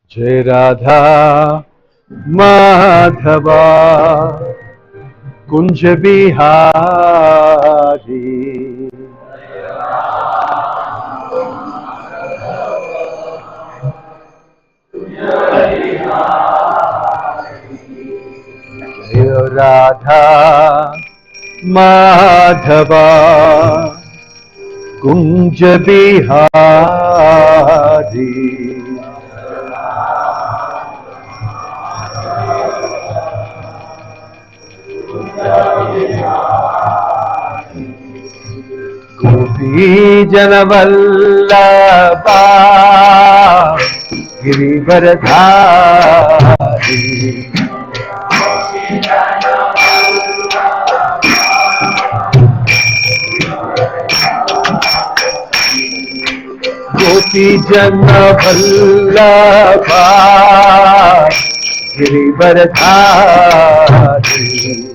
Jai Radha Madhava Kunja Bihari Jai Radha Madhava Kunja Bihari Gopi Janavallabha Girivaradhari Gopi Janavallabha Girivaradhari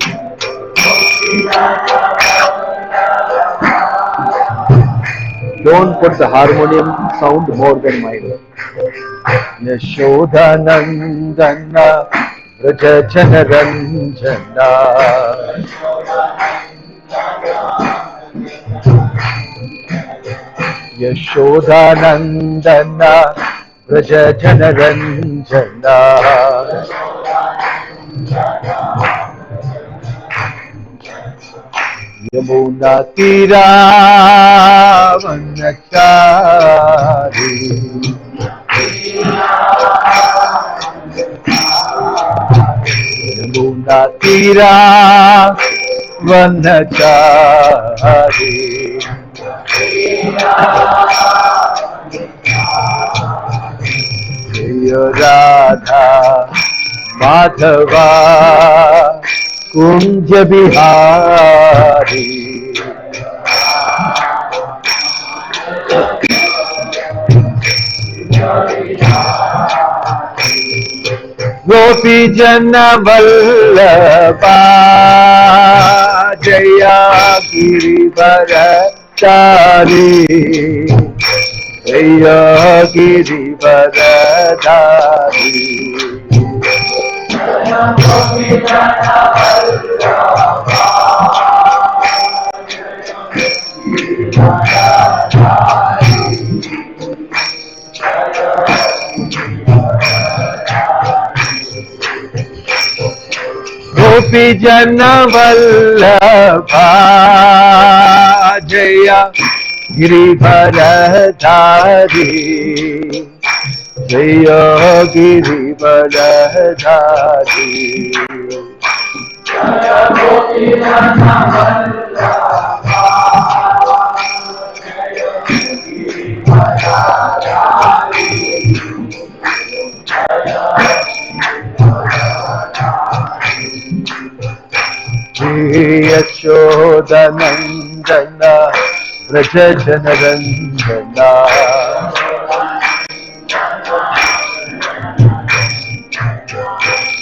Don't put the harmonium sound more than mine. Yashoda Nandana Vraja Janaranjana Yashoda Nandana Vraja Janaranjana Yamuna Tira Vanachari Yamuna Tira Vanachari Jaya Radha Madhava Kunja Bihari Gopi Jana Vallabha Jaya Girivaradhari Jaya Girivaradhari Gopi Jana Vallabha Jaya Girivaradhari Jaya Girivaradhari Jaya Gopi Jana Vallabha Jaya Girivaradhari Yashoda Nandana Vraja Janaranjana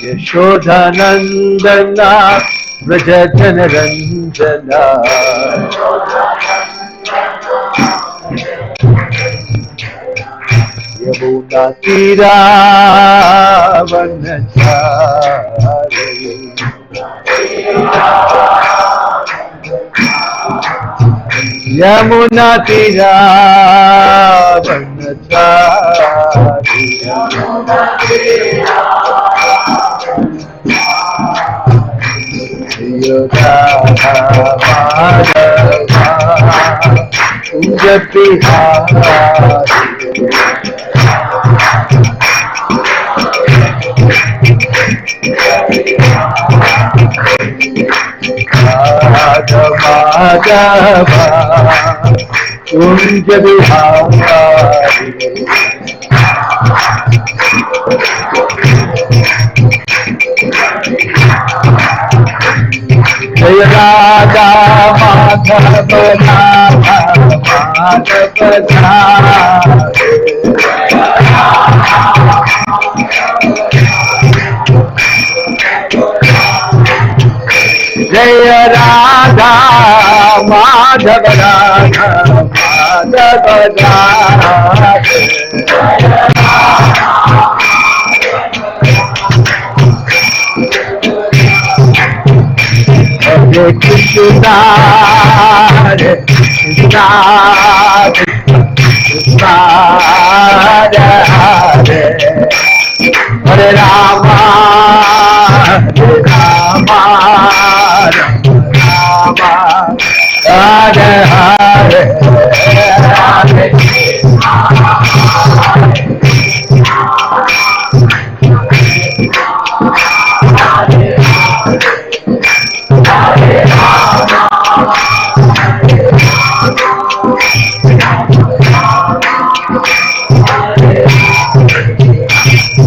Yashoda Nandana Vraja Janaranjana Yamuna Tira Vanachari Yamuna Tira Vanachari Jaya Radha Madhava Kunja Bihari Radha Madhava Kunja Bihari Jaya Radha Madhava Madhava Jaya Radha Madhava Madhava Krishna, Hare Krishna, Krishna Hare Hare, Hare Rama, Hare Rama, Rama Hare Hare, Hare Krishna.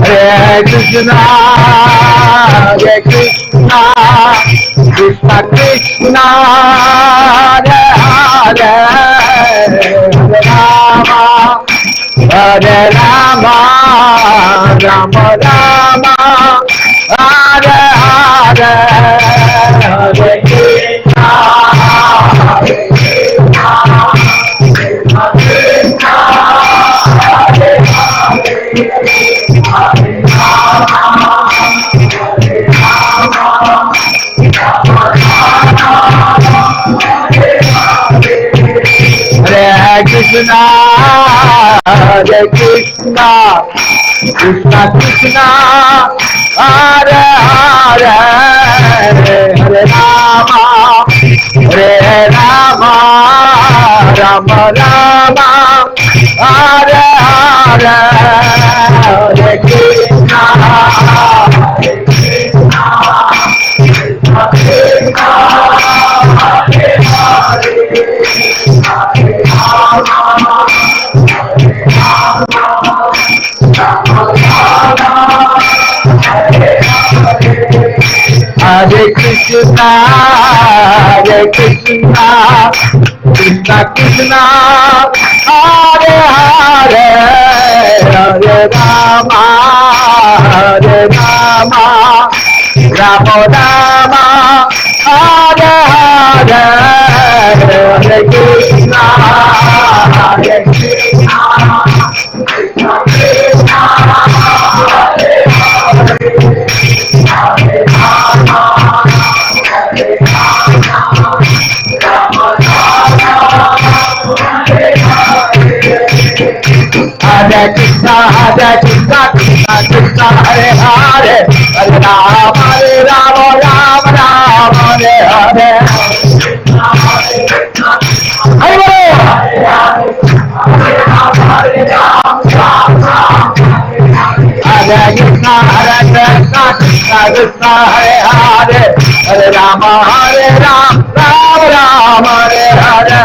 Hare Krishna, Hare Krishna, Krishna Krishna, Hare Hare, Hare Rama, Hare Rama, Rama Rama, Hare Hare, Hare Krishna, Hare Krishna, Krishna Krishna, Hare Hare Krishna, Hare Krishna, Krishna Krishna, Hare Hare, Hare Rama, Hare Rama, Rama Rama, Hare Hare, Hare Krishna, Hare Krishna, Krishna Krishna, Hare Hare. Hare Krishna, Hare Krishna, Krishna Krishna, Hare Hare, Hare Rama, Hare Rama, Rama Rama, Hare Hare, Hare Krishna, Hare Krishna, Krishna Krishna, Hare Hare, Hare Rama, Hare Rama, Rama Rama, Hare Hare. Hare Krishna, Hare Krishna, Krishna Krishna, Hare Hare, Hare Rama, Rama Rama, Hare Hare.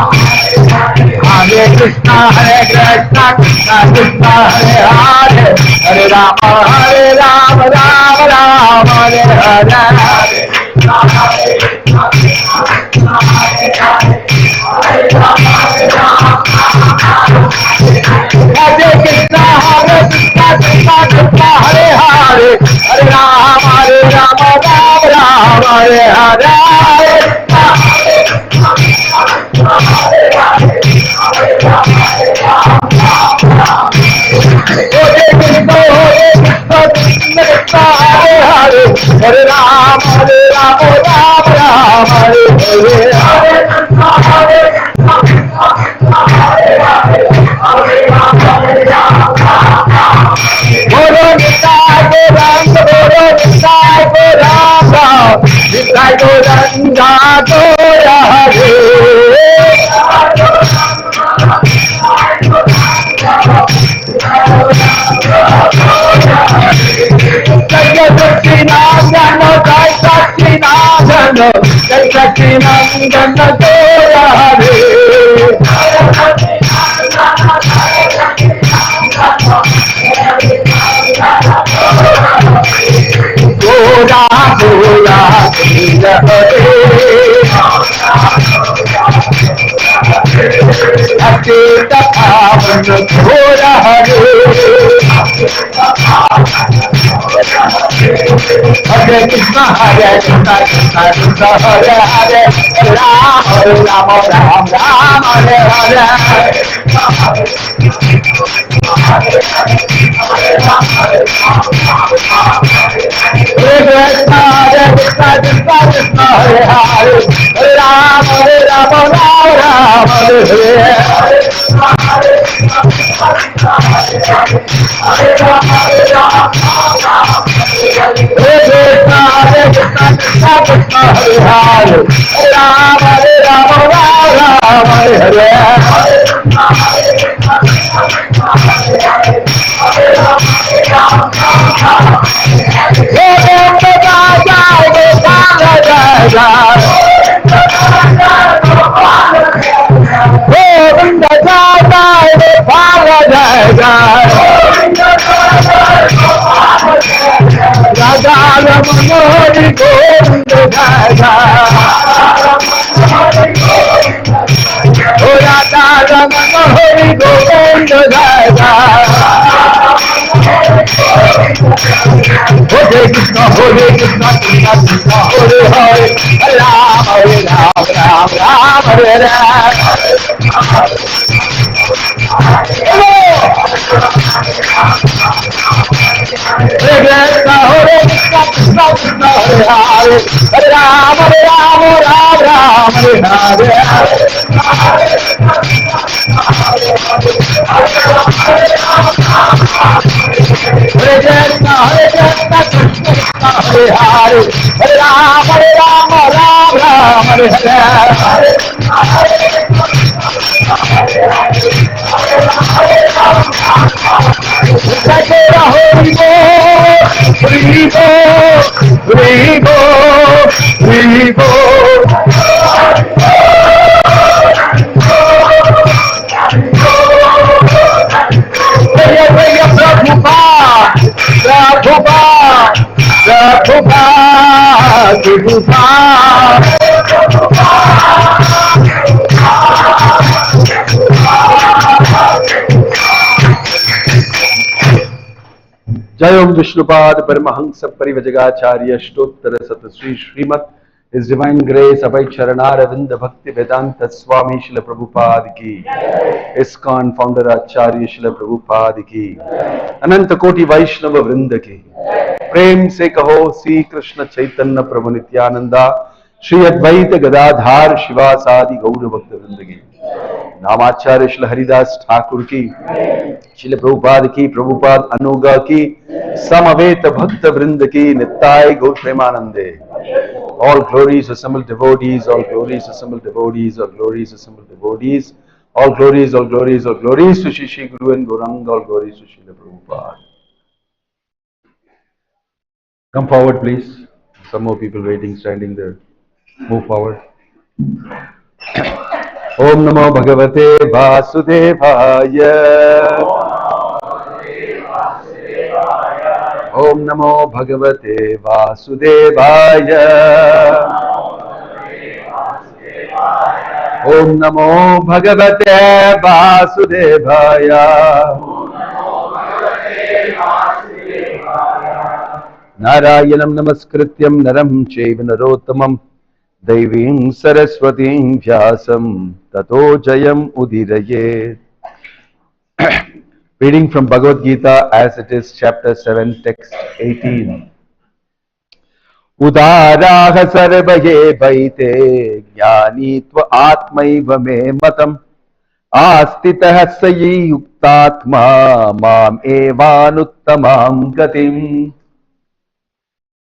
Hare Krishna, Hare Krishna, Krishna Krishna, Hare Hare, Hare Rama, Rama Rama, Hare Hare. Hare Krishna, Hare Krishna, Krishna Krishna, Hare Hare, Hare Rama, Rama Rama, Hare Hare. Hare Krishna, Hare Krishna, Krishna Krishna, Hare Hare, Hare Rama, Rama Rama, Hare Hare. Hare Ram, Ram Ram, Hare Hare. Bolo Nitai Goranga, Bolo Nitai Goranga, Nitai Goranga, Gora Hare. Jai Sakshi Nandana, Jai Sakshi Nandana, Jai Sakshi Nandana, Gora Hare. Gora Gora Krishna Hare, Akita Pavan Gora Hare, Hare Krishna, Krishna Krishna, Hare Hare, Hare Ram, Ram Ram, Hare Hare. Hare Krishna, Krishna Krishna, Hare Hare, Hare Ram, Ram Ram, Hare Hare. Hare Krishna, Hare Krishna, Krishna Krishna, Hare Hare, Hare Ram, Ram Ram, Hare Hare. Hare Krishna, Krishna Krishna, Hare Hare, Hare Ram, Ram Ram, Hare Hare. Hare Krishna, Krishna Krishna, Hare Hare, Hare Ram, Ram Ram, Hare Hare. Jai Om Vishnupad Paramahansa Parivajagacharya Shtottara Satasri Srimad His Divine Grace Abhay Charanaravindra Bhakti Vedanta Swami Srila Prabhupada Ki ISKCON Founder Acharya Srila Prabhupada Ki Ananta Koti Vaishnava Vrinda Ki Prem Se Kaho Sri Krishna Chaitanya Prabhu Nityananda Shri Advaita Gadadhar Shivasadi Gaura Bhakta Vrinda Ki Namacharya Srila Haridas Thakur Ki Srila Prabhupada Ki Prabhupada Anuga Ki Samaveta Bhakta Vrinda Ki Nittai Gaur Premanande. All glories assembled devotees, all glories assembled devotees, all glories assembled devotees, all glories, all glories, all glories to Shri Guru and Gauranga, all glories to Srila Prabhupada. Come forward, please. Some more people waiting, standing there. Move forward. Om Namo Bhagavate Vasudevaya. Om Namo Bhagavate Vasudevaya. Om Namo Bhagavate Vasudevaya. Narayanam Namaskrityam Naram Chaiva Narottamam Devim Saraswatim Vyasam Tato Jayam Udirayet. Reading from Bhagavad Gita as it is, chapter 7, text 18. Udaraha sarvaye baite jnani tva atmaiva me matam astitah sayi yuktatma mam evanuttamam gatim.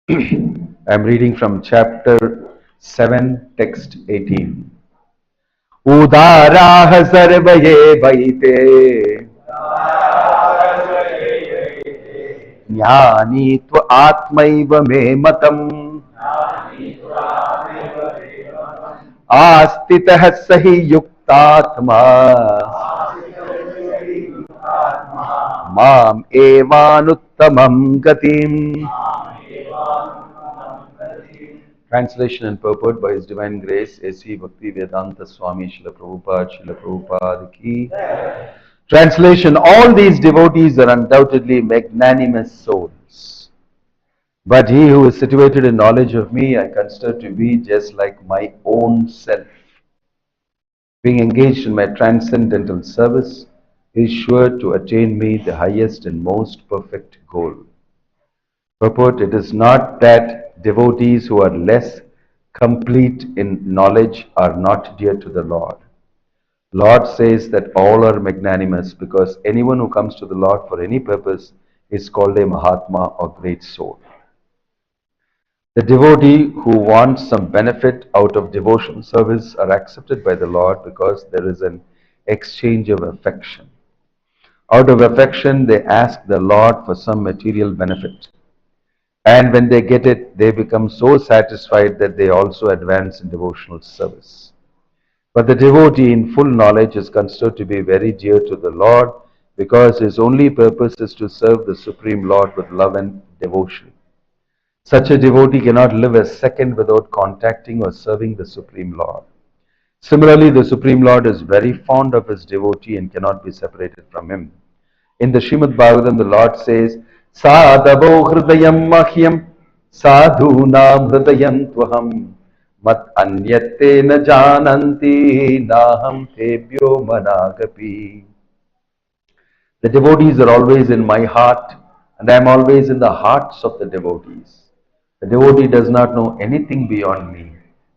I am reading from chapter 7, text 18. Udaraha sarvaye baite Jnani tva atmaiva me matam astitah sahi yuktatma mam evanuttamam gatim. Translation and purport by His Divine Grace A.C. Bhakti Vedanta Swami Srila Prabhupada Ki. Translation: all these devotees are undoubtedly magnanimous souls. But he who is situated in knowledge of me, I consider to be just like my own self. Being engaged in my transcendental service is sure to attain me the highest and most perfect goal. Purport, it is not that devotees who are less complete in knowledge are not dear to the Lord. Lord says that all are magnanimous because anyone who comes to the Lord for any purpose is called a Mahatma or great soul. The devotee who wants some benefit out of devotional service are accepted by the Lord because there is an exchange of affection. Out of affection, they ask the Lord for some material benefit. And when they get it, they become so satisfied that they also advance in devotional service. But the devotee in full knowledge is considered to be very dear to the Lord because his only purpose is to serve the Supreme Lord with love and devotion. Such a devotee cannot live a second without contacting or serving the Supreme Lord. Similarly, the Supreme Lord is very fond of his devotee and cannot be separated from him. In the Srimad Bhagavatam, the Lord says, Sadhavo hridayam mahyam sadhunam hridayam tvaham mat anyate na jananti naham tebhyo managapi. The devotees are always in my heart, and I am always in the hearts of the devotees. The devotee does not know anything beyond me,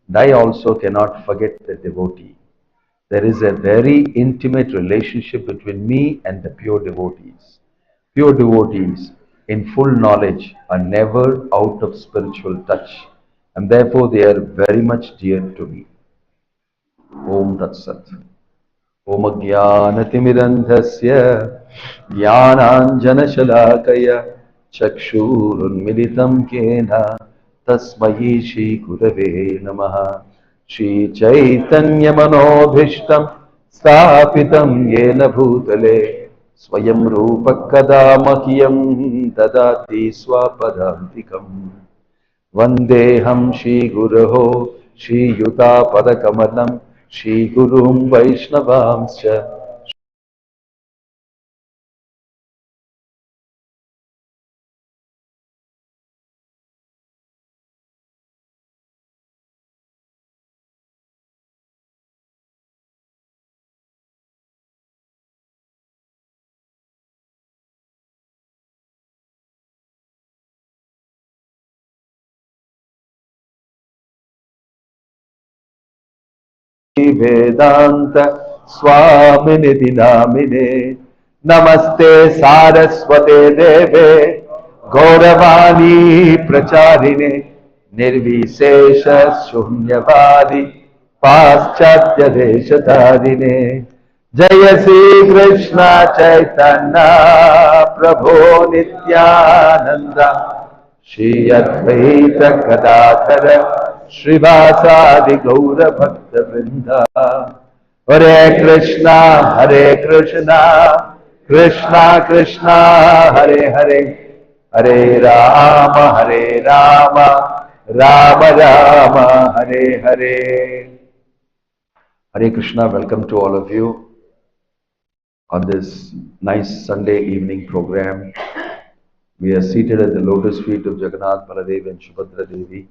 and I also cannot forget the devotee. There is a very intimate relationship between me and the pure devotees. Pure devotees in full knowledge are never out of spiritual touch, and therefore they are very much dear to me. Om Tat Sat. Om Jnanatimirandhasya Jnananjanashalakaya Chakshurunmilitam Kena Tasmai Shri Gurave Namaha Shri Chaitanya Manobhishtam Sthapitam Yena Bhutale Swayam Rupa Kada Mahyam Dadati Swapadantikam Vandeham Shri Guruho Shri Yuta Padakamalam Shri Gurum Vaishnavamscha. Vedanta Swami Nidhi Namine Namaste Saraswate Deve Gauravani Pracharine Nirvishesha Shunyavadi Paschatya Deshatarine Jaya Sri Krishna Chaitanya Prabhu Nityananda Shri Advaita Gadadhara Srivasadi Gaura Bhakta Vrinda Hare Krishna Krishna Krishna Hare Hare Hare Rama Rama Rama Hare Hare. Hare Krishna, welcome to all of you on this nice Sunday evening program. We are seated at the lotus feet of Jagannath, Baladev and Subhadra Devi,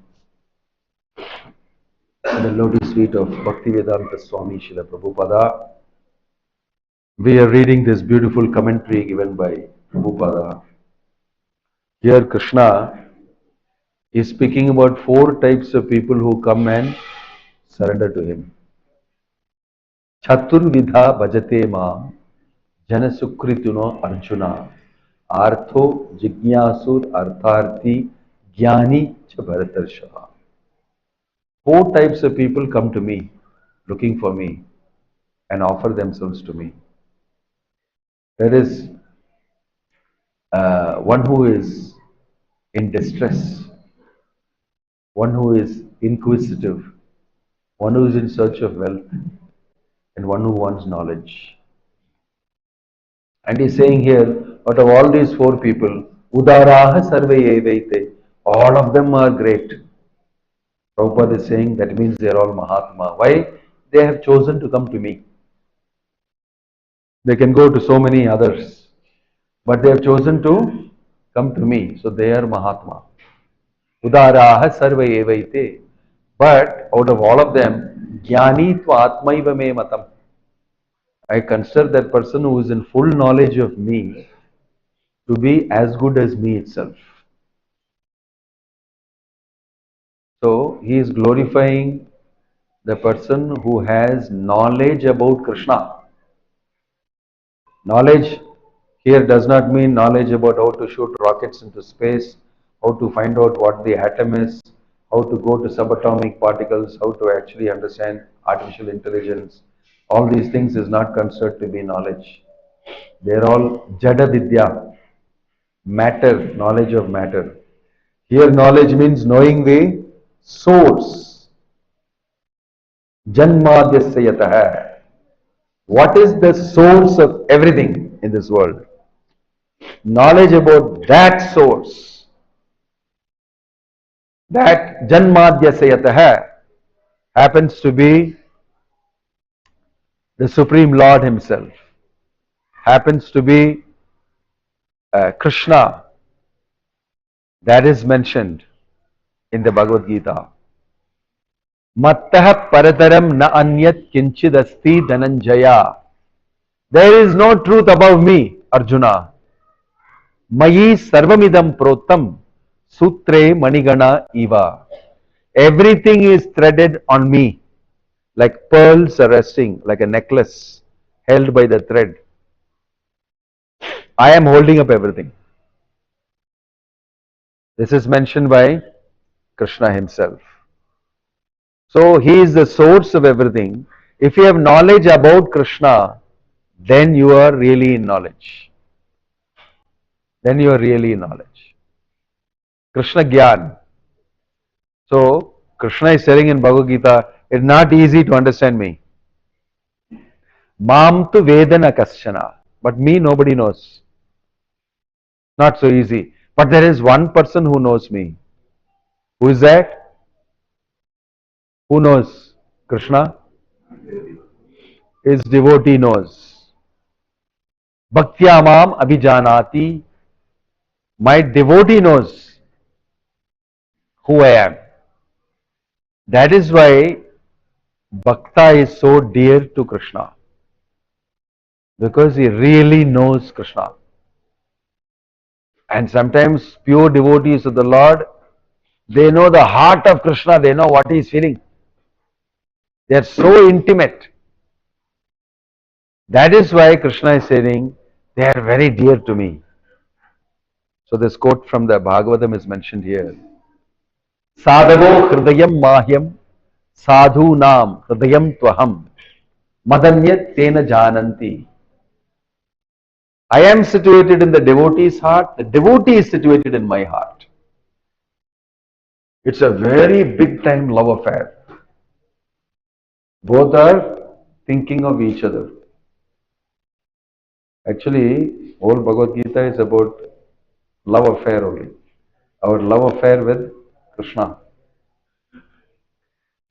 at the lotus feet of Bhaktivedanta Swami Srila Prabhupada. We are reading this beautiful commentary given by Prabhupada. Here Krishna is speaking about 4 types of people who come and surrender to him. Chaturvidha bhajate ma janasukrituno Arjuna artho jignasur artharthi jnani cha bharatarsha. 4 types of people come to me, looking for me, and offer themselves to me. There is one who is in distress, one who is inquisitive, one who is in search of wealth, and one who wants knowledge. And he's saying here, out of all these 4 people, Udaraha sarve evaite, all of them are great. Prabhupada is saying that means they are all Mahatma. Why? They have chosen to come to me. They can go to so many others, but they have chosen to come to me, so they are Mahatma. Udaraha sarva evaite. But out of all of them, Jnani tva atmaiva me matam. I consider that person who is in full knowledge of me to be as good as me itself. So he is glorifying the person who has knowledge about Krishna. Knowledge here does not mean knowledge about how to shoot rockets into space, how to find out what the atom is, how to go to subatomic particles, how to actually understand artificial intelligence. All these things is not considered to be knowledge. They are all Jada Vidya, matter, knowledge of matter. Here knowledge means knowing the source. Janmadhyasya yatah. What is the source of everything in this world? Knowledge about that source, that Janmadhyasayatah happens to be the Supreme Lord Himself, happens to be Krishna, that is mentioned in the Bhagavad Gita. Mattah parataram na anyat kinchid asti dhananjaya. There is no truth above me, Arjuna. Mayi sarvamidam protam sutre manigana iva. Everything is threaded on me, like pearls are resting, like a necklace held by the thread. I am holding up everything. This is mentioned by Krishna himself. So he is the source of everything. If you have knowledge about Krishna, then you are really in knowledge. Then you are really in knowledge. Krishna Gyan. So Krishna is saying in Bhagavad Gita, it's not easy to understand me. Mam tu vedana kaschana. But me nobody knows. Not so easy. But there is one person who knows me. Who is that? Who knows Krishna? His devotee knows. Bhaktya mam abhijanati. My devotee knows who I am. That is why Bhakta is so dear to Krishna. Because he really knows Krishna. And sometimes pure devotees of the Lord, they know the heart of Krishna, they know what he is feeling. They are so intimate. That is why Krishna is saying, they are very dear to me. So this quote from the Bhagavatam is mentioned here. Sadhavo hridayam mahyam sadhu nam hridayam tvaham madanyat tena jananti. I am situated in the devotee's heart, the devotee is situated in my heart. It's a very big time love affair. Both are thinking of each other. Actually, whole Bhagavad Gita is about love affair only. Our love affair with Krishna.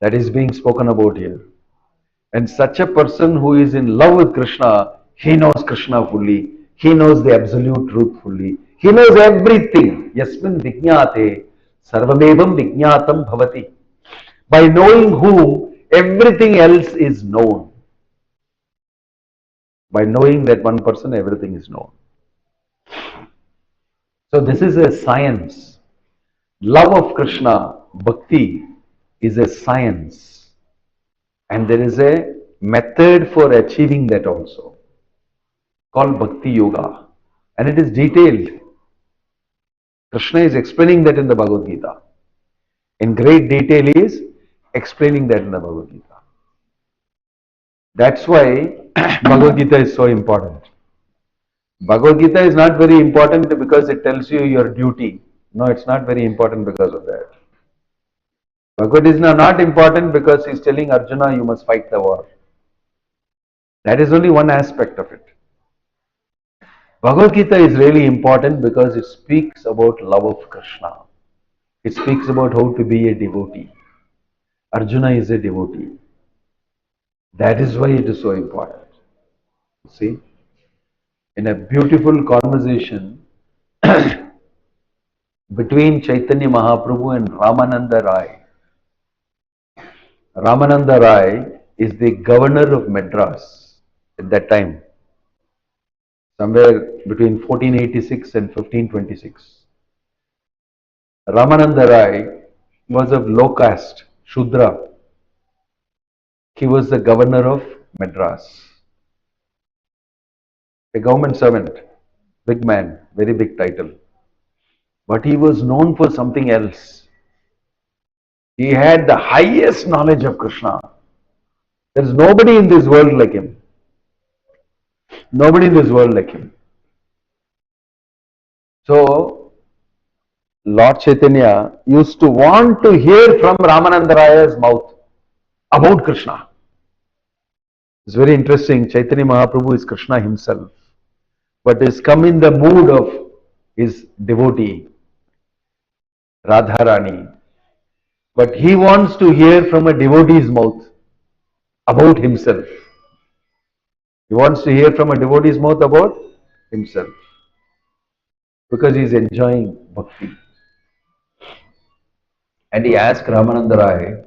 That is being spoken about here. And such a person who is in love with Krishna, he knows Krishna fully. He knows the absolute truth fully. He knows everything. Yasmin vijñāte sarvamevam vijñātam bhavati. By knowing whom, everything else is known. By knowing that one person, everything is known. So this is a science. Love of Krishna, bhakti, is a science. And there is a method for achieving that also, called Bhakti Yoga. And it is detailed. Krishna is explaining that in the Bhagavad Gita. In great detail he is explaining that in the Bhagavad Gita. That's why Bhagavad Gita is so important. Bhagavad Gita is not very important because it tells you your duty. No, it's not very important because of that. Bhagavad Gita is not important because he is telling Arjuna, you must fight the war. That is only one aspect of it. Bhagavad Gita is really important because it speaks about love of Krishna. It speaks about how to be a devotee. Arjuna is a devotee. That is why it is so important. See, in a beautiful conversation, between Chaitanya Mahaprabhu and Ramananda Rai. Ramananda Rai is the governor of Madras at that time, somewhere between 1486 and 1526. Ramananda Rai was of low caste, Shudra. He was the governor of Madras, a government servant, big man, very big title. But he was known for something else. He had the highest knowledge of Krishna. There is nobody in this world like him. Nobody in this world like him. So, Lord Chaitanya used to want to hear from Ramananda Raya's mouth about Krishna. It's very interesting. Chaitanya Mahaprabhu is Krishna himself, but is come in the mood of his devotee, Radharani. But he wants to hear from a devotee's mouth about himself. He wants to hear from a devotee's mouth about himself because he is enjoying bhakti. And he asked Ramananda Rai,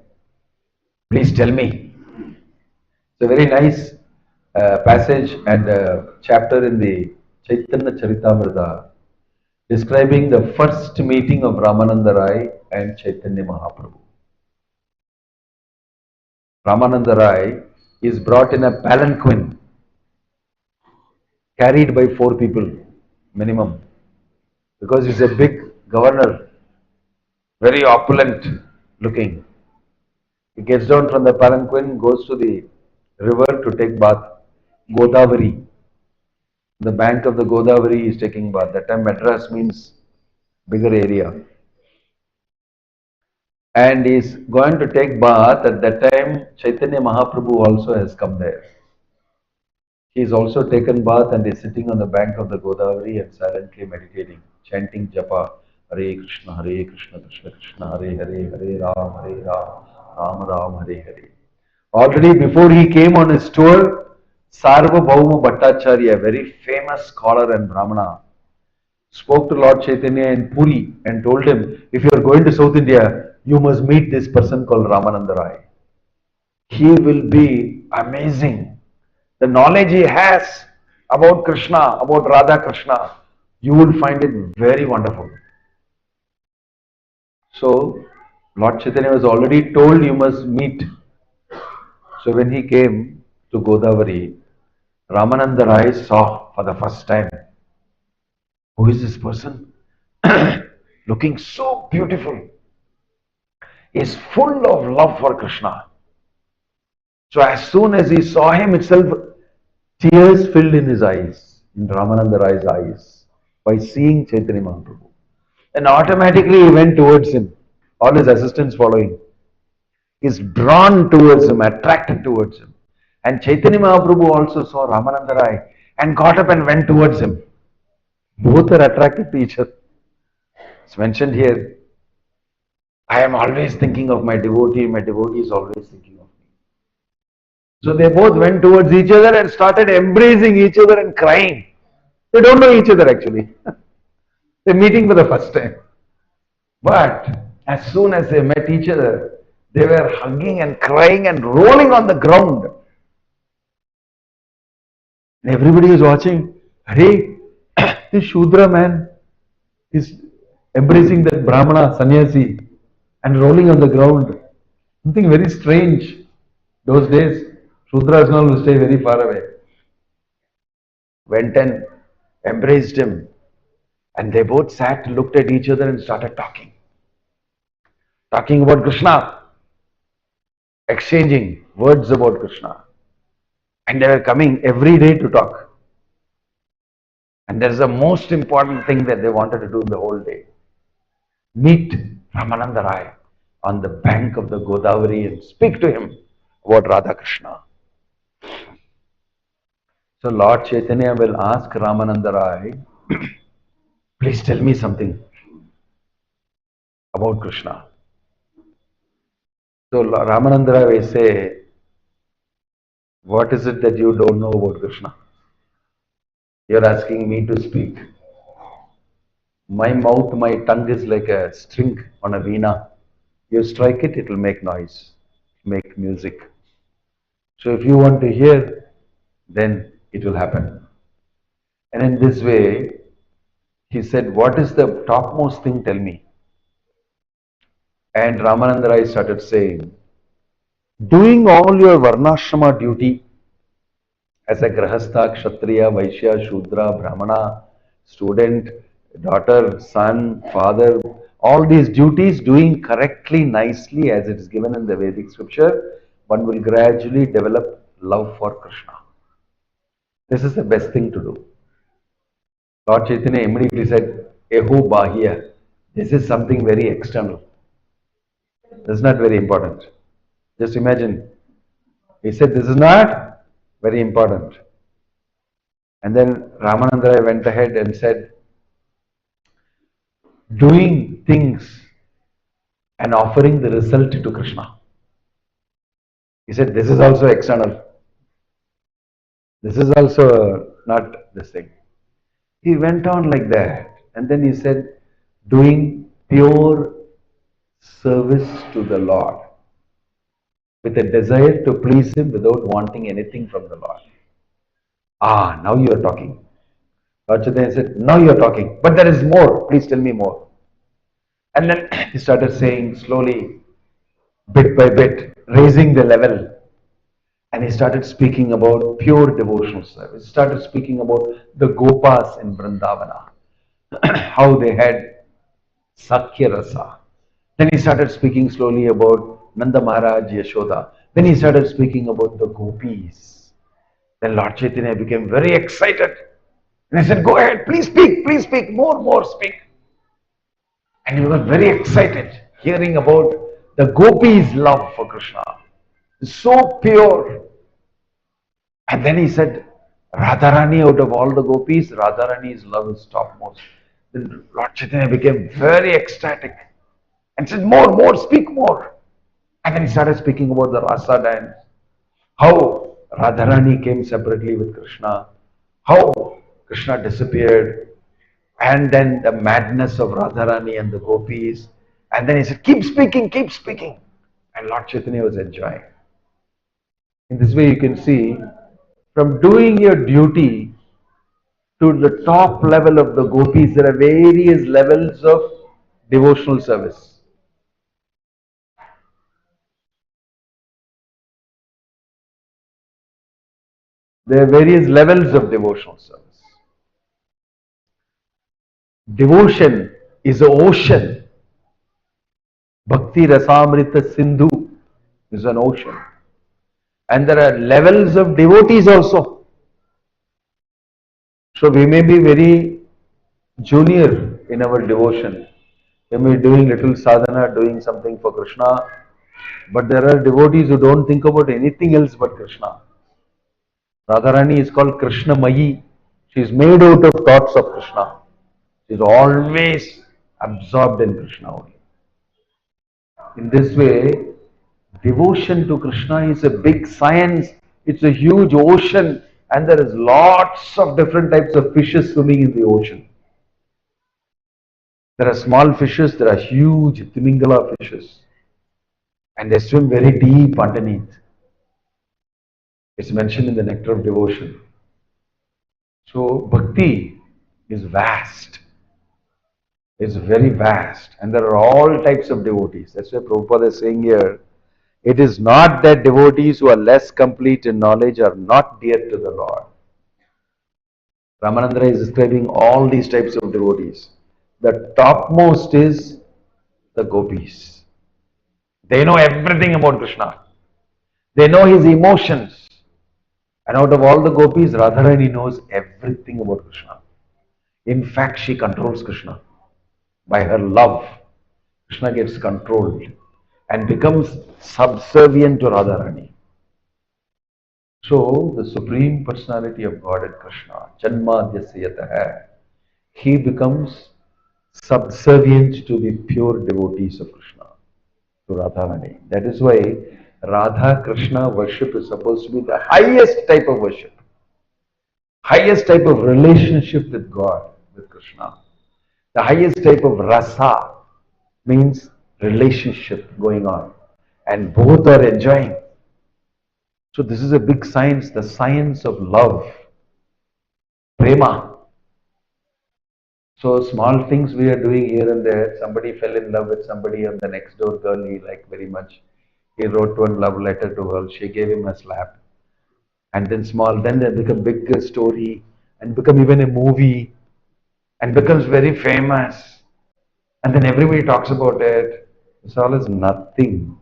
please tell me. It's a very nice passage and chapter in the Chaitanya Charitamrita describing the first meeting of Ramananda Rai and Chaitanya Mahaprabhu. Ramananda Rai is brought in a palanquin carried by 4 people minimum because he's a big governor, very opulent looking. He gets down from the palanquin, goes to the river to take bath, Godavari. The bank of the Godavari is taking bath. That time Madras means bigger area. And he is going to take bath. At that time Chaitanya Mahaprabhu also has come there. He is also taken bath and is sitting on the bank of the Godavari and silently meditating, chanting japa, Hare Krishna, Krishna Krishna, Hare Hare, Hare Ram, Ram Ram, Hare Hare. Already before he came on his tour, Sarvabhauma Bhattacharya, a very famous scholar and Brahmana, spoke to Lord Chaitanya in Puri and told him, if you are going to South India, you must meet this person called Ramananda Rai. He will be amazing. The knowledge he has about Krishna, about Radha Krishna, you will find it very wonderful. So, Lord Chaitanya was already told you must meet. So when he came to Godavari, Ramananda Rai saw for the first time, who is this person? Looking so beautiful. He is full of love for Krishna. So as soon as he saw him itself, tears filled in his eyes, in Ramananda Rai's eyes, by seeing Chaitanya Mahaprabhu. And automatically he went towards him, all his assistants following. He is drawn towards him, attracted towards him. And Chaitanya Mahaprabhu also saw Ramananda Rai and got up and went towards him. Both are attracted to each other. It's mentioned here, I am always thinking of my devotee is always thinking of me. So they both went towards each other and started embracing each other and crying. They don't know each other actually. They're meeting for the first time. But as soon as they met each other, they were hugging and crying and rolling on the ground. And everybody is watching. Hare, this Shudra man is embracing that Brahmana sannyasi and rolling on the ground. Something very strange. Those days, Shudras now will stay very far away. Went and embraced him. And they both sat, looked at each other and started talking. Talking about Krishna. Exchanging words about Krishna. And they were coming every day to talk. And there's the most important thing that they wanted to do the whole day. Meet Ramananda Rai on the bank of the Godavari and speak to him about Radha Krishna. So Lord Chaitanya will ask Ramananda Rai, please tell me something about Krishna. So Ramananda Rai will say, what is it that you don't know about Krishna? You are asking me to speak. My mouth, my tongue is like a string on a veena. You strike it, it will make noise, make music. So if you want to hear, then it will happen. And in this way, he said, what is the topmost thing? Tell me. And Ramananda Rai started saying, doing all your Varnashrama duty as a Grahastha, Kshatriya, Vaishya, Shudra, Brahmana, student, daughter, son, father, all these duties doing correctly, nicely as it is given in the Vedic scripture, one will gradually develop love for Krishna. This is the best thing to do. Lord Chaitanya immediately said, Eho Bahya. This is something very external. This is not very important. Just imagine. He said, this is not very important. And then Ramananda Rai went ahead and said, doing things and offering the result to Krishna. He said, this is also external. This is also not this thing. He went on like that. And then he said, doing pure service to the Lord with a desire to please Him without wanting anything from the Lord. Ah, now you are talking. Lord Chaitanya said, now you are talking. But there is more. Please tell me more. And then he started saying slowly, bit by bit, raising the level. And he started speaking about pure devotional service. He started speaking about the Gopas in Vrindavana, how they had Sakhya Rasa. Then he started speaking slowly about Nanda Maharaj, Yashoda. Then he started speaking about the Gopis. Then Lord Chaitanya became very excited. And he said, go ahead, please speak, more, speak. And he was very excited hearing about the Gopis' love for Krishna. So pure. And then he said, Radharani, out of all the Gopis, Radharani's love is topmost. Then Lord Chaitanya became very ecstatic and said, more, speak more. And then he started speaking about the Rasa dance, how Radharani came separately with Krishna, how Krishna disappeared, and then the madness of Radharani and the Gopis. And then he said, keep speaking. And Lord Chaitanya was enjoying. In this way you can see, from doing your duty to the top level of the Gopis, there are various levels of devotional service. There are various levels of devotional service. Devotion is an ocean. Bhakti Rasamrita Sindhu is an ocean. And there are levels of devotees also. So we may be very junior in our devotion. We may be doing little sadhana, doing something for Krishna. But there are devotees who don't think about anything else but Krishna. Radharani is called Krishna Mayi. She is made out of thoughts of Krishna. She is always absorbed in Krishna only. In this way, devotion to Krishna is a big science. It's a huge ocean, and there is lots of different types of fishes swimming in the ocean. There are small fishes, there are huge Timingala fishes, and they swim very deep underneath. It's mentioned in the Nectar of Devotion. So Bhakti is vast. It's very vast, and there are all types of devotees. That's why Prabhupada is saying here, it is not that devotees who are less complete in knowledge are not dear to the Lord. Ramananda is describing all these types of devotees. The topmost is the Gopis. They know everything about Krishna. They know his emotions. And out of all the Gopis, Radharani knows everything about Krishna. In fact, she controls Krishna. By her love, Krishna gets controlled and becomes subservient to Radharani. So, the Supreme Personality of Godhead Krishna, Janmadhyasya, he becomes subservient to the pure devotees of Krishna, to Radharani. That is why Radha Krishna worship is supposed to be the highest type of worship, highest type of relationship with God, with Krishna. The highest type of rasa means relationship going on, and both are enjoying. So this is a big science, the science of love, prema. So small things we are doing here and there. Somebody fell in love with somebody on the next door girl he liked very much. He wrote one love letter to her. She gave him a slap. And then small, then they become big story and become even a movie and becomes very famous. And then everybody talks about it. This all is nothing.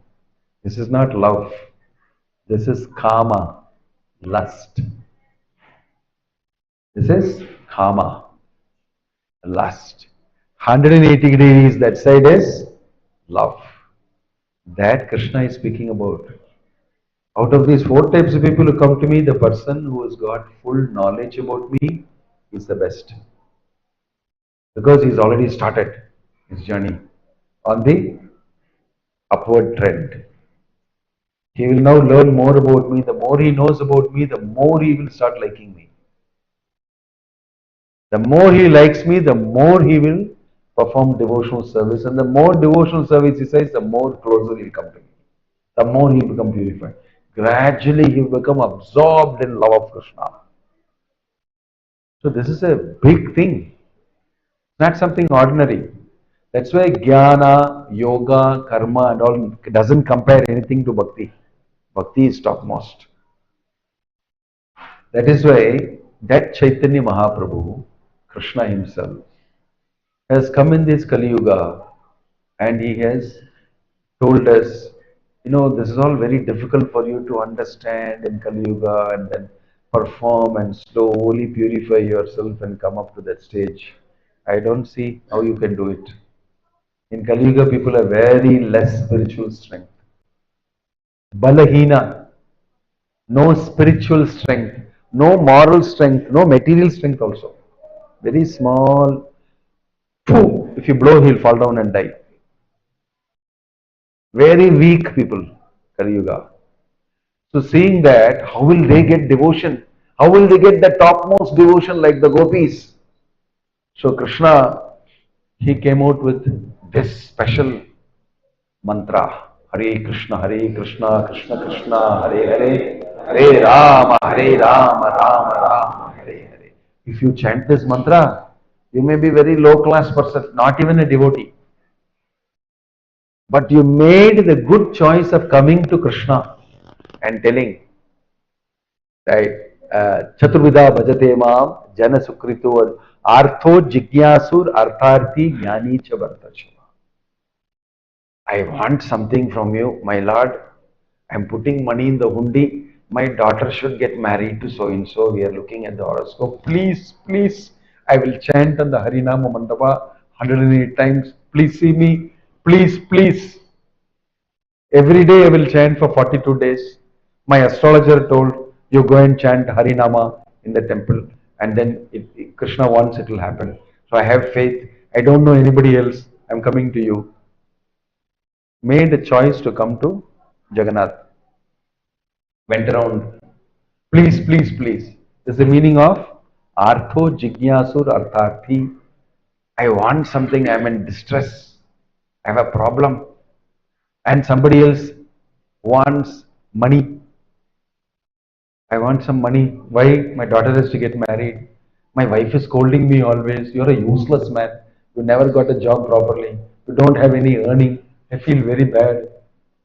This is not love. This is kama, lust. This is kama, lust. 180 degrees, that side is love. That Krishna is speaking about. Out of these four types of people who come to me, the person who has got full knowledge about me is the best. Because he's already started his journey on the upward trend. He will now learn more about me. The more he knows about me, the more he will start liking me. The more he likes me, the more he will perform devotional service. And the more devotional service he says, the more closer he'll come to me. The more he'll become purified. Gradually he will become absorbed in love of Krishna. So this is a big thing. Not something ordinary. That's why jnana, yoga, karma and all doesn't compare anything to bhakti. Bhakti is topmost. That is why that Chaitanya Mahaprabhu, Krishna himself, has come in this Kali Yuga and he has told us, this is all very difficult for you to understand in Kali Yuga and then perform and slowly purify yourself and come up to that stage. I don't see how you can do it. In Kali Yuga, people have very less spiritual strength. Balahina, no spiritual strength, no moral strength, no material strength also. Very small. If you blow, he'll fall down and die. Very weak people, Kali Yuga. So seeing that, how will they get devotion? How will they get the topmost devotion like the gopis? So Krishna, he came out with this special mantra. Hare Krishna, Krishna Krishna, Hare Hare, Hare Rama, Rama Rama, Hare Hare. If you chant this mantra, you may be very low class person, not even a devotee. But you made the good choice of coming to Krishna and telling, right? Chaturvida bhajate maam jana sukrito artho jigyasur artharthi jnani cha vartachava. I want something from you, my Lord. I'm putting money in the hundi. My daughter should get married to so and so. We are looking at the horoscope. Please, please, I will chant on the Harinama Mandapa 108 times. Please see me. Please, please. Every day I will chant for 42 days. My astrologer told, you go and chant Harinama in the temple and then if Krishna wants it will happen. So I have faith. I don't know anybody else. I'm coming to you. Made a choice to come to Jagannath. Went around. Please, please, please. This is the meaning of Artho Jigyasur Artharthi. I want something. I'm in distress. I have a problem. And somebody else wants money. I want some money. Why? My daughter has to get married. My wife is scolding me always. You're a useless man. You never got a job properly. You don't have any earning. I feel very bad.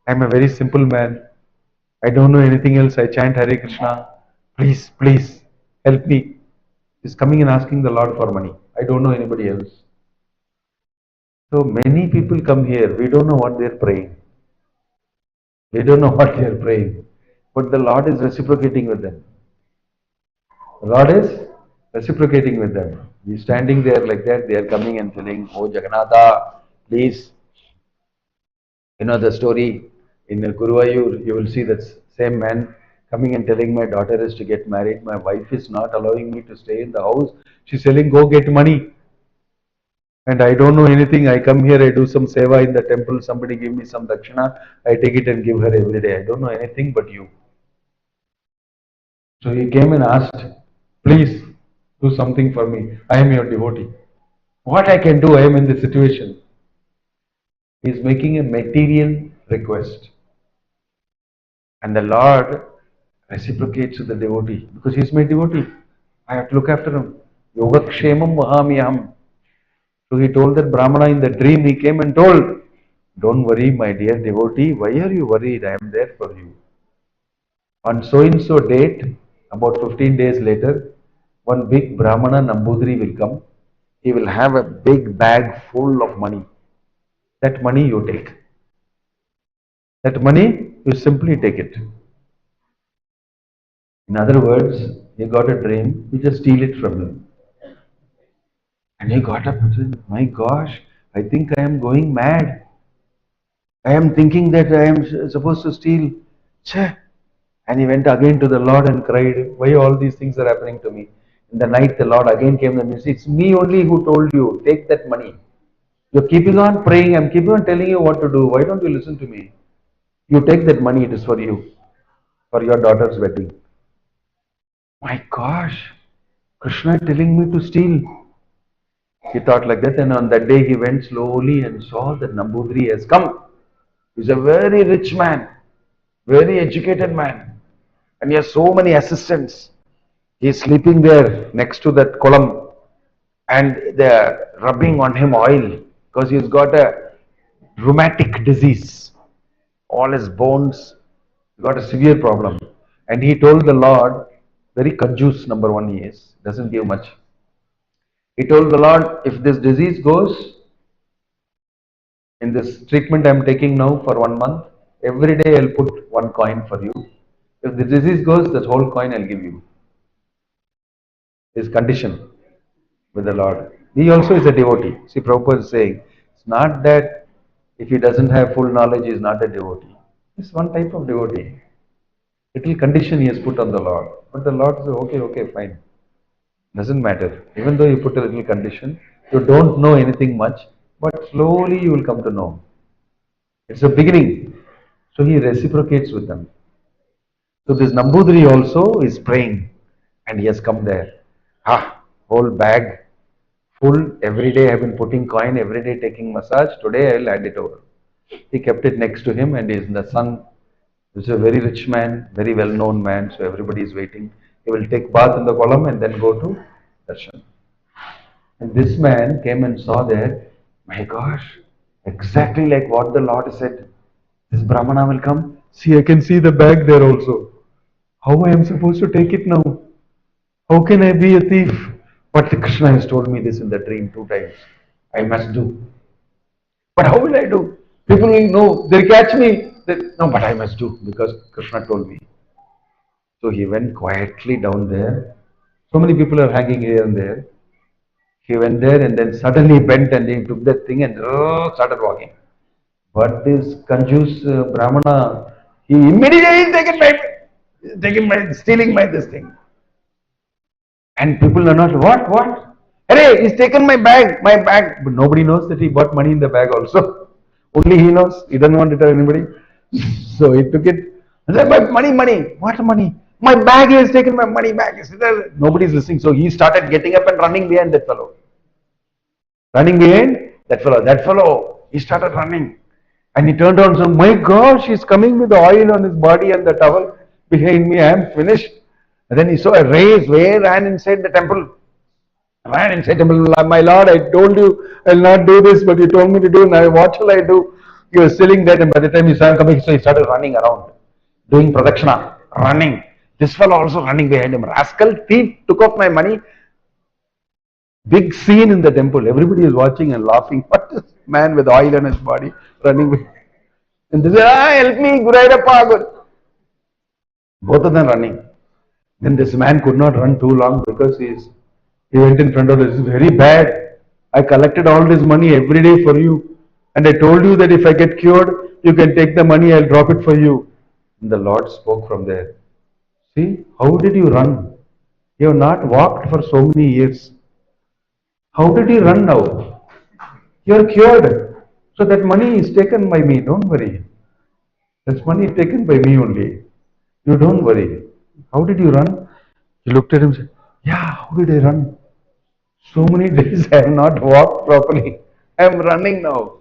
I'm a very simple man. I don't know anything else. I chant Hare Krishna. Please, please, help me. He's coming and asking the Lord for money. I don't know anybody else. So many people come here. We don't know what they're praying. We don't know what they're praying. But the Lord is reciprocating with them. The Lord is reciprocating with them. He's standing there like that. They are coming and telling, oh Jagannatha, please. You know the story in Guruvayur, you will see that same man coming and telling my daughter is to get married. My wife is not allowing me to stay in the house. She's telling, go get money. And I don't know anything. I come here, I do some seva in the temple. Somebody give me some dakshina. I take it and give her every day. I don't know anything but you. So he came and asked, please do something for me. I am your devotee. What I can do, I am in this situation. He is making a material request. And the Lord reciprocates to the devotee because he is my devotee. I have to look after him. Yogakshemam vahamyaham. So he told that Brahmana in the dream, he came and told, don't worry, my dear devotee, why are you worried? I am there for you. On so and so date, about 15 days later, one big Brahmana Nambudri will come. He will have a big bag full of money. That money you take. That money, you simply take it. In other words, he got a dream, you just steal it from him. And he got up and said, my gosh, I think I am going mad. I am thinking that I am supposed to steal. Cheh. And he went again to the Lord and cried, why all these things are happening to me? In the night, the Lord again came and said, it's me only who told you, take that money. You're keeping on praying, I'm keeping on telling you what to do. Why don't you listen to me? You take that money, it is for you, for your daughter's wedding. My gosh, Krishna telling me to steal. He thought like that, and on that day he went slowly and saw that Nambudri has come. He's a very rich man, very educated man, and he has so many assistants. He is sleeping there next to that column, and they're rubbing on him oil because he's got a rheumatic disease. All his bones got a severe problem. And he told the Lord, very conjuice, number one he is, doesn't give much. He told the Lord, if this disease goes, in this treatment I am taking now for 1 month, every day I'll put 1 coin for you. If the disease goes, that whole coin I'll give you. His condition with the Lord. He also is a devotee. See, Prabhupada is saying, it's not that if he doesn't have full knowledge, he is not a devotee. It's one type of devotee. Little condition he has put on the Lord. But the Lord says, okay, fine. Doesn't matter. Even though you put a little condition, you don't know anything much, but slowly you will come to know. It's a beginning. So he reciprocates with them. So this Nambudri also is praying and he has come there. Whole bag full. Every day I have been putting coin, every day taking massage. Today I will hand it over. He kept it next to him and is in the sun. He's a very rich man, very well known man, so everybody is waiting. He will take bath in the column and then go to darshan. And this man came and saw there, my gosh, exactly like what the Lord said. This Brahmana will come. See, I can see the bag there also. How I am supposed to take it now? How can I be a thief? But Krishna has told me this in the dream 2 times. I must do. But how will I do? People will know, they'll catch me. No, but I must do because Krishna told me. So he went quietly down there. So many people are hanging here and there. He went there and then suddenly bent and he took that thing and started walking. But this conjuice Brahmana, he immediately stealing this thing. And people are not, what? Hare, he's taken my bag. But nobody knows that he bought money in the bag also. Only he knows. He doesn't want to tell anybody. So he took it. And said, money. What money? My bag, he has taken my money bag. Nobody is listening. So he started getting up and running behind that fellow. That fellow, he started running. And he turned around and said, my gosh, he's coming with the oil on his body and the towel behind me. I am finished. And then he saw a race, ran inside the temple. My Lord, I told you I will not do this, but you told me to do. Now what shall I do? He was selling that, and by the time he saw him coming, so he started running around, doing pradakshina, running. This fellow also running behind him. Rascal thief took off my money. Big scene in the temple. Everybody is watching and laughing. What is this man with oil on his body running behind? And they say, help me, Gurairappa. Both of them running. Then this man could not run too long because he went in front of this. This is very bad. I collected all this money every day for you. And I told you that if I get cured, you can take the money, I'll drop it for you. And the Lord spoke from there. See, how did you run? You have not walked for so many years. How did you run now? You are cured. So that money is taken by me, don't worry. That money is taken by me only. You don't worry. How did you run? He looked at him and said, yeah, how did I run? So many days I have not walked properly. I am running now.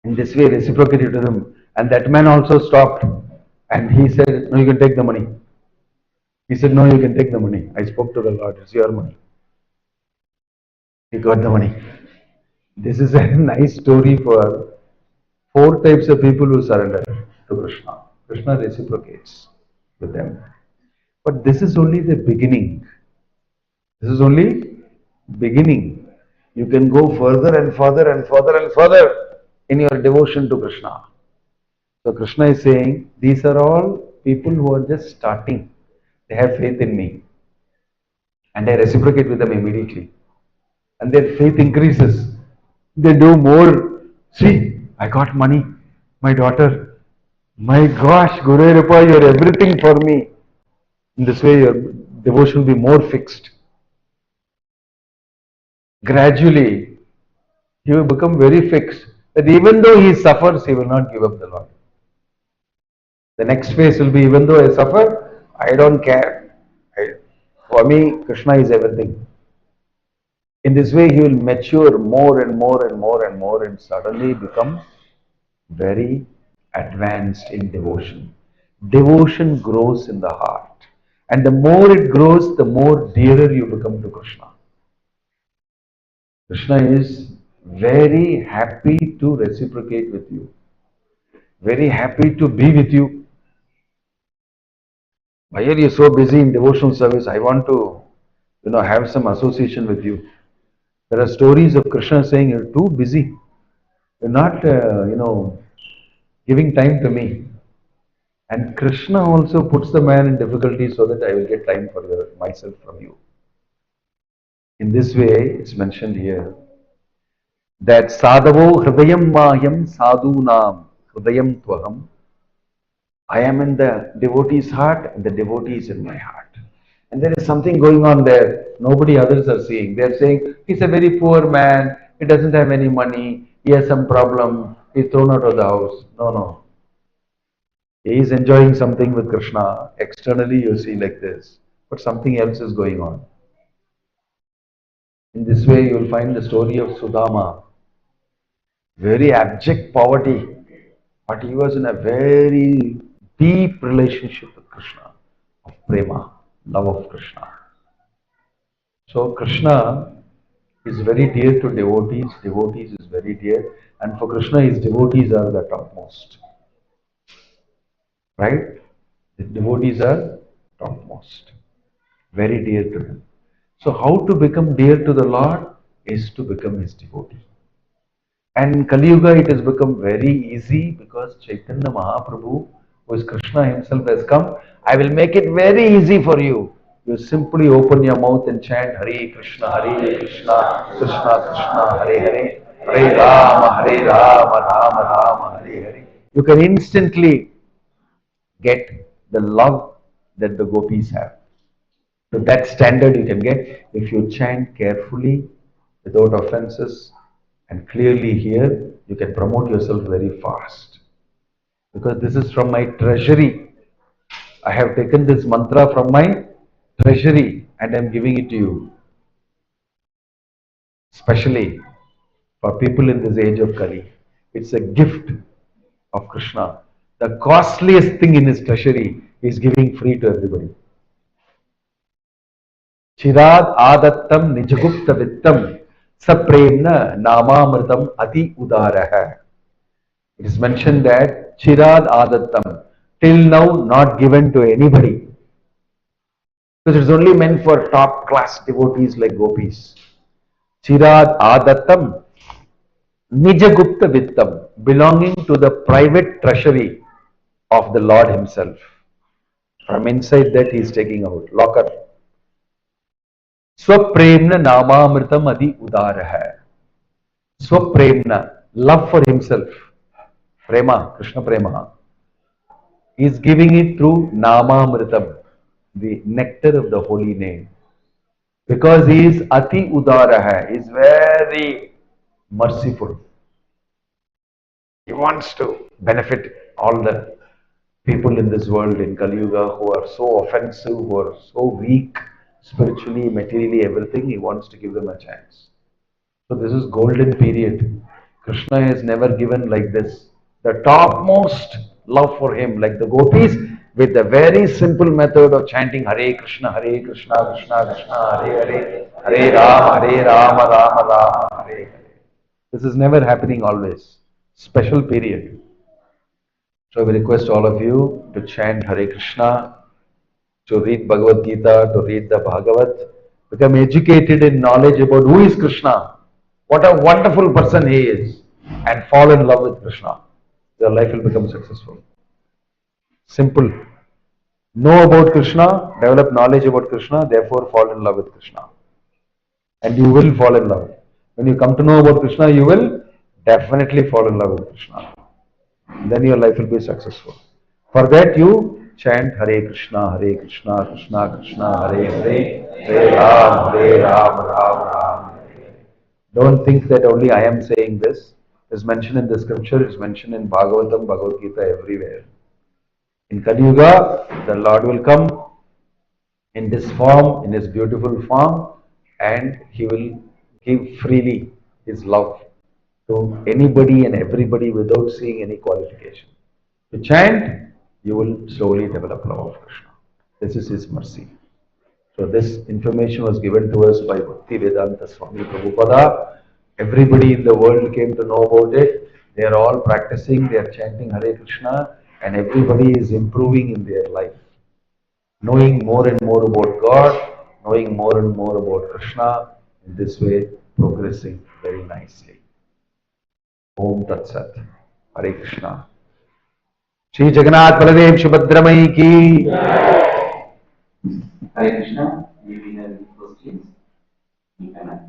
In this way, reciprocated to them. And that man also stopped. And he said, no, you can take the money. He said, no, you can take the money. I spoke to the Lord, it's your money. He got the money. This is a nice story for four types of people who surrender to Krishna. Krishna reciprocates with them. But this is only the beginning. This is only beginning. You can go further and further and further and further in your devotion to Krishna. So Krishna is saying, these are all people who are just starting. They have faith in me. And I reciprocate with them immediately. And their faith increases. They do more. See, I got money. My daughter. My gosh, Guru Rupa, you are everything for me. In this way, your devotion will be more fixed. Gradually, he will become very fixed. That even though he suffers, he will not give up the Lord. The next phase will be, even though I suffer, I don't care. For me, Krishna is everything. In this way, he will mature more and more and more and more and suddenly become very advanced in devotion. Devotion grows in the heart. And the more it grows, the more dearer you become to Krishna. Krishna is very happy to reciprocate with you. Very happy to be with you. Why are you so busy in devotional service? I want to, have some association with you. There are stories of Krishna saying, you're too busy. You're not, giving time to me. And Krishna also puts the man in difficulty so that I will get time for myself from you. In this way, it's mentioned here that sadhavo hridayam maham sadhunam hridayam tvaham. I am in the devotee's heart and the devotee is in my heart. And there is something going on there. Nobody others are seeing. They are saying, he's a very poor man. He doesn't have any money. He has some problem. He's thrown out of the house. No, no. He is enjoying something with Krishna. Externally you see like this. But something else is going on. In this way you will find the story of Sudama. Very abject poverty. But he was in a very deep relationship with Krishna. Of prema. Love of Krishna. So Krishna is very dear to devotees. Devotees is very dear. And for Krishna his devotees are the topmost. Right? The devotees are topmost. Very dear to him. So how to become dear to the Lord is to become his devotee. And in Kali Yuga it has become very easy because Chaitanya Mahaprabhu, who is Krishna himself, has come. I will make it very easy for you. You simply open your mouth and chant Hare Krishna, Krishna Krishna, Hare Hare, Hare Rama, Rama Rama, Hare Hare. You can instantly get the love that the gopis have. So that standard you can get if you chant carefully, without offenses, and clearly hear, you can promote yourself very fast. Because this is from my treasury. I have taken this mantra from my treasury and I am giving it to you. Especially for people in this age of Kali. It's a gift of Krishna. The costliest thing in his treasury is giving free to everybody. Chirad adattam nijagupta vittam sapremna namamritam ati udaraha. It is mentioned that Chirad adattam, till now not given to anybody. Because it is only meant for top class devotees like gopis. Chirad adattam nijagupta vittam, belonging to the private treasury of the Lord himself. From inside that he is taking out, locker. Swapremna namamritam adi udaraha. Swapremna, love for himself. Prema, Krishna Prema. He is giving it through namamritam, the nectar of the holy name. Because he is ati udaraha, he is very merciful. He wants to benefit all the people in this world in Kali Yuga who are so offensive, who are so weak, spiritually, materially, everything, he wants to give them a chance. So this is golden period. Krishna is never given like this. The topmost love for him, like the gopis, with the very simple method of chanting Hare Krishna, Krishna Krishna, Hare Hare, Hare Rama, Rama Rama, Hare Hare. This is never happening always. Special period. So we request all of you to chant Hare Krishna, to read Bhagavad Gita, to read the Bhagavad, become educated in knowledge about who is Krishna, what a wonderful person he is, and fall in love with Krishna. Your life will become successful. Simple. Know about Krishna, develop knowledge about Krishna, therefore fall in love with Krishna. And you will fall in love. When you come to know about Krishna, you will definitely fall in love with Krishna. Then your life will be successful. For that you chant Hare Krishna, Krishna Krishna, Hare Hare, Hare Ram, Ram. Don't think that only I am saying this. It's mentioned in the scripture, it's mentioned in Bhagavatam, Bhagavad Gita, everywhere. In Kali Yuga, the Lord will come in this form, in his beautiful form, and he will give freely his love to anybody and everybody without seeing any qualification. To chant, you will slowly develop love of Krishna. This is his mercy. So this information was given to us by Bhakti Vedanta Swami Prabhupada. Everybody in the world came to know about it. They are all practicing, they are chanting Hare Krishna, and everybody is improving in their life. Knowing more and more about God, knowing more and more about Krishna, in this way progressing very nicely. Om Tat Sat. Hare Krishna. Shri Jagannath Baladev Subhadramai ki. Hare Krishna. May we have any questions? You can ask.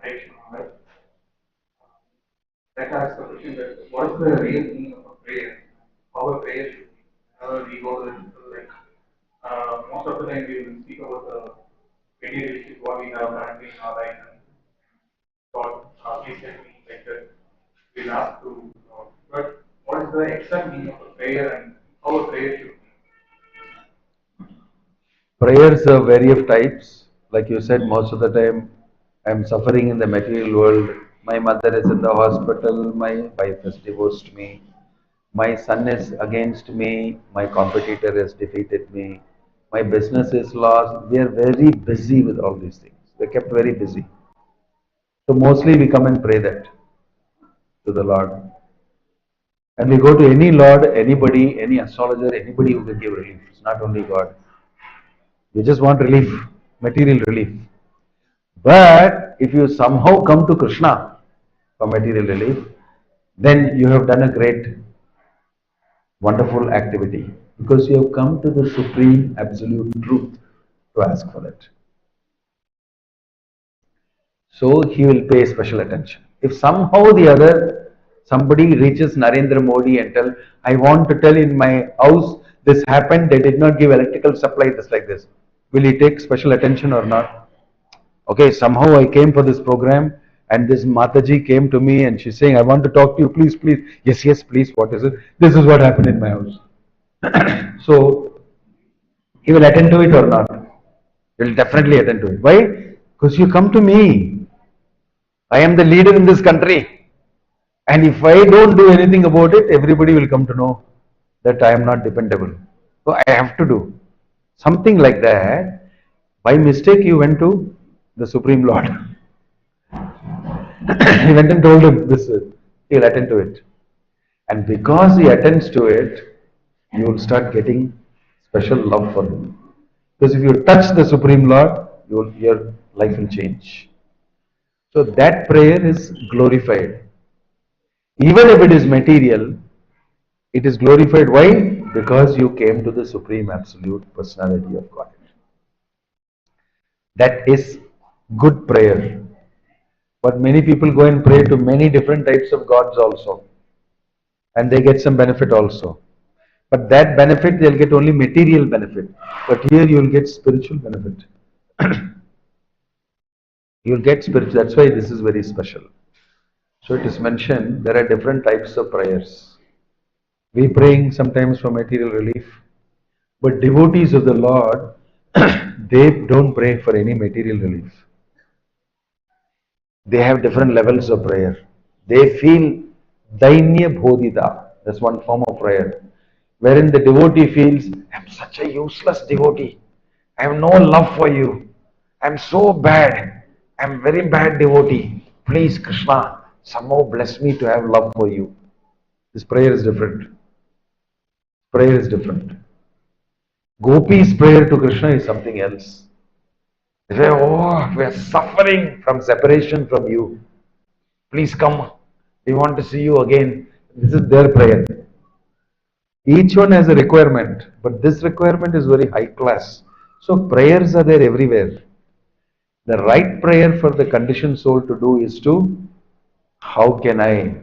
Hare Krishna. That asks the question that what is the real meaning of a prayer? How a prayer should be. We go to like most of the time we will speak about the material issues what we have currently in our life and God please help me like that. We'll ask to God. But what is the exact meaning of a prayer and how a prayer should be? Prayers are various types. Like you said, most of the time I am suffering in the material world. My mother is in the hospital, my wife has divorced me, my son is against me, my competitor has defeated me, my business is lost. We are very busy with all these things. We are kept very busy. So mostly we come and pray that to the Lord. And we go to any Lord, anybody, any astrologer, anybody who can give relief. It's not only God. We just want relief, material relief. But if you somehow come to Krishna for material relief, then you have done a great, wonderful activity because you have come to the supreme absolute truth to ask for it. So he will pay special attention. If somehow or the other somebody reaches Narendra Modi and tell, I want to tell in my house this happened, they did not give electrical supply, this like this. Will he take special attention or not? Okay, somehow I came for this program and this Mataji came to me and she's saying, I want to talk to you, please, please. Yes, yes, please, what is it? This is what happened in my house. So, he will attend to it or not? He will definitely attend to it. Why? Because you come to me. I am the leader in this country. And if I don't do anything about it, everybody will come to know that I am not dependable. So I have to do something like that. By mistake, you went to the Supreme Lord. He went and told him this, he'll attend to it. And because he attends to it, you will start getting special love for him. Because if you touch the Supreme Lord, your life will change. So that prayer is glorified. Even if it is material, it is glorified. Why? Because you came to the Supreme Absolute Personality of God. That is good prayer. But many people go and pray to many different types of gods also. And they get some benefit also. But that benefit, they'll get only material benefit. But here you will get spiritual benefit. You'll get spiritual. That's why this is very special. So it is mentioned there are different types of prayers. We praying sometimes for material relief, but devotees of the Lord, they don't pray for any material relief. They have different levels of prayer. They feel dainya bodhita. That's one form of prayer. Wherein the devotee feels, I'm such a useless devotee. I have no love for you. I'm so bad. I'm very bad devotee. Please, Krishna, somehow bless me to have love for you. This prayer is different. Prayer is different. Gopi's prayer to Krishna is something else. They say, oh, we are suffering from separation from you. Please come. We want to see you again. This is their prayer. Each one has a requirement, but this requirement is very high class. So prayers are there everywhere. The right prayer for the conditioned soul to do is to, how can I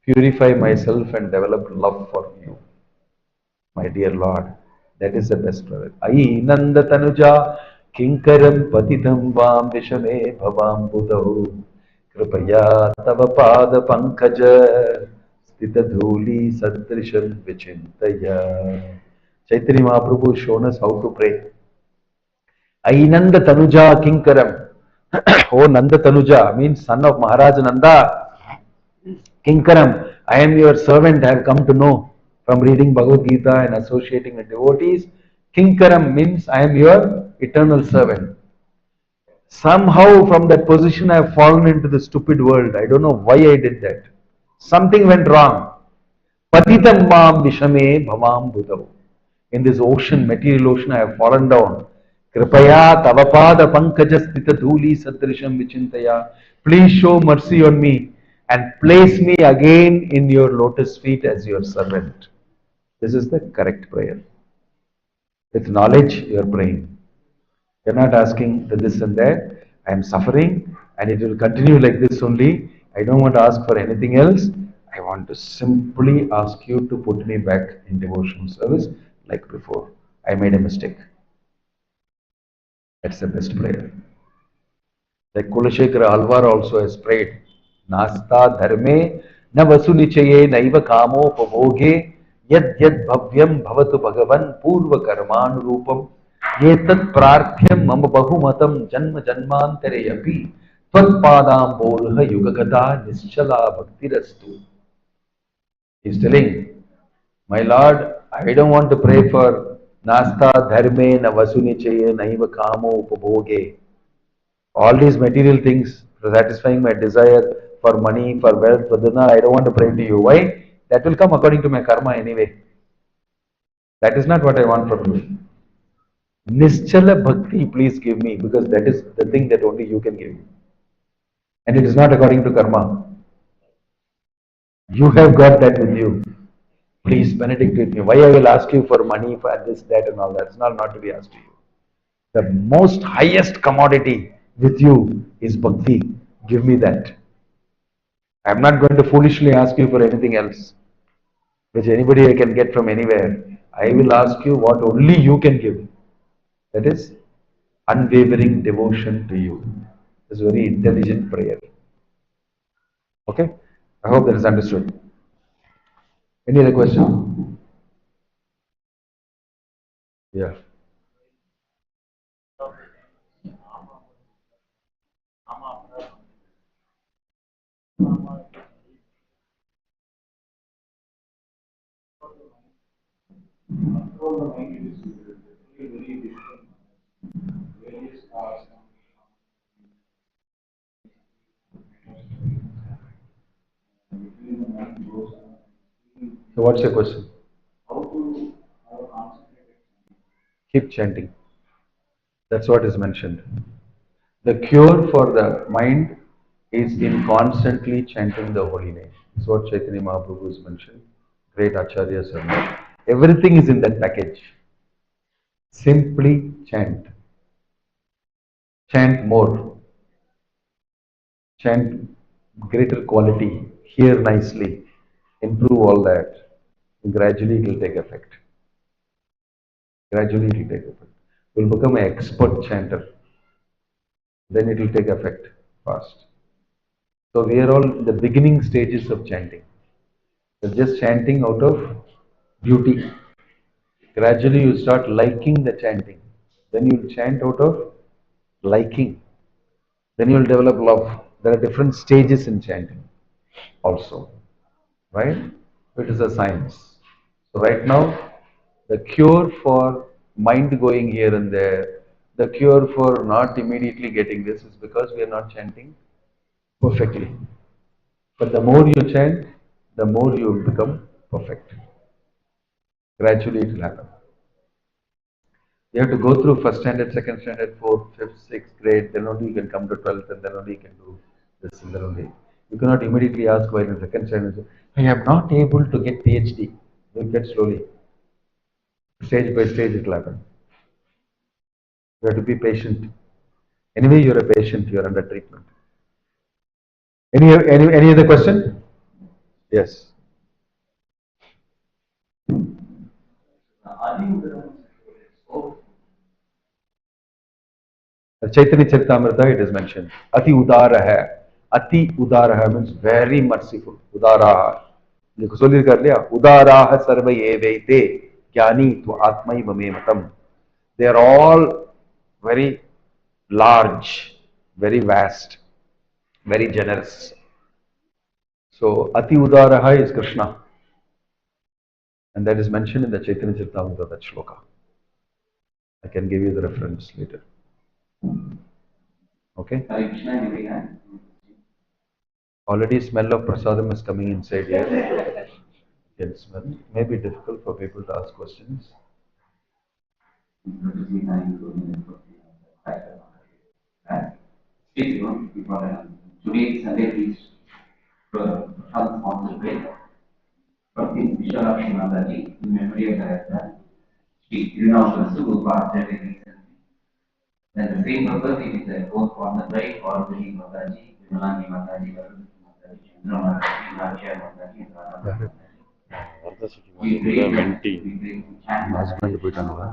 purify myself and develop love for you, my dear Lord? That is the best prayer. Ai nanda tanuja kinkaram patitam vam vishame bhavam budau kripaya tava pada pankaja stita dhuli sadrisham vichintaya. Chaitanya Mahaprabhu shown us how to pray. Ainanda Tanuja Kinkaram. Oh Nanda Tanuja means son of Maharaj Nanda. Kinkaram, I am your servant, I have come to know from reading Bhagavad Gita and associating with devotees. Kinkaram means I am your eternal servant. Somehow from that position I have fallen into the stupid world. I don't know why I did that. Something went wrong. Patitam mam vishame bhavam bhutav. In this ocean, material ocean, I have fallen down. Kripaya tavapada pankajastita dhuli sadrisham vichintaya. Please show mercy on me and place me again in your lotus feet as your servant. This is the correct prayer. With knowledge, you are praying. You are not asking this and that. I am suffering and it will continue like this only. I don't want to ask for anything else. I want to simply ask you to put me back in devotional service like before. I made a mistake. That's the best prayer. Like Kulashekara Alvar also has prayed. Nasta dharme na vasunichaye naiva kamo pavoge yad yad bhavyam bhavatu bhagavan purva karman rupam yetat prarthyam mama bahumatam janma janmantere api tvat padam bolha yugagata nischala bhaktirastu. He's telling, my Lord, I don't want to pray for Nasta Dharme na Vasunichaye Naiva Kamo Upabhoge. All these material things for satisfying my desire for money, for wealth, for dinner, I don't want to pray to you. Why? That will come according to my karma anyway. That is not what I want from you. Nischala Bhakti, please give me, because that is the thing that only you can give. And it is not according to karma. You have got that with you. Please benedict with me. Why I will ask you for money, for this, that and all that. It's not to be asked to you. The most highest commodity with you is bhakti. Give me that. I am not going to foolishly ask you for anything else, which anybody I can get from anywhere. I will ask you what only you can give. That is unwavering devotion to you. It's a very intelligent prayer. Okay? I hope that is understood. Any other question? Yeah. So what's your question? Keep chanting. That's what is mentioned. The cure for the mind is in constantly chanting the holy name. That's what Chaitanya Mahaprabhu has mentioned. Great Acharyas have mentioned. Everything is in that package. Simply chant. Chant more. Chant greater quality. Hear nicely. Improve all that. Gradually it will take effect. Gradually it will take effect. You will become an expert chanter. then it will take effect fast. So we are all in the beginning stages of chanting. We're just chanting out of duty. Gradually you start liking the chanting. Then you will chant out of liking. Then you will develop love. There are different stages in chanting also, right? It is a science. So right now, the cure for mind going here and there, the cure for not immediately getting this is because we are not chanting perfectly. But the more you chant, the more you will become perfect. Gradually it will happen. You have to go through first standard, second standard, fourth, fifth, sixth grade, then only you can come to 12th, and then only you can do this, and then only. You cannot immediately ask why in second standard, I am not able to get PhD. You get slowly. Stage by stage it will happen. You have to be patient. Anyway, you're a patient, you're under treatment. Any other question? Yes. Chaitanya Charitamrita, it is mentioned. Ati udaraha. Ati udaraha means very merciful. Udaraha. देखो solely कर लिया उदाराह सर्व एवैते ज्ञानी तो आत्मैव मे मतम. They are all very large, very vast, very generous. So Ati Udaraha is Krishna, and that is mentioned in the Chaitanya Charitamrita, that shloka. I can give you the reference later. Okay? Hare Krishna, everyone. Already smell of prasadam is coming inside here. You can smell. It may be difficult for people to ask questions. Today is Sunday, please. Help concentrate. Bhakti Vishwanath Mataji, in memory of Director, Sri Vinoda who passed away recently. Then the same purpose it is both on the right or the Mataji, Vimalani Mataji, Mataji, Chandra Mataji, Lakshya Mataji, and Radha Mataji. We pray that we chant Husband போயிட்டாங்களா?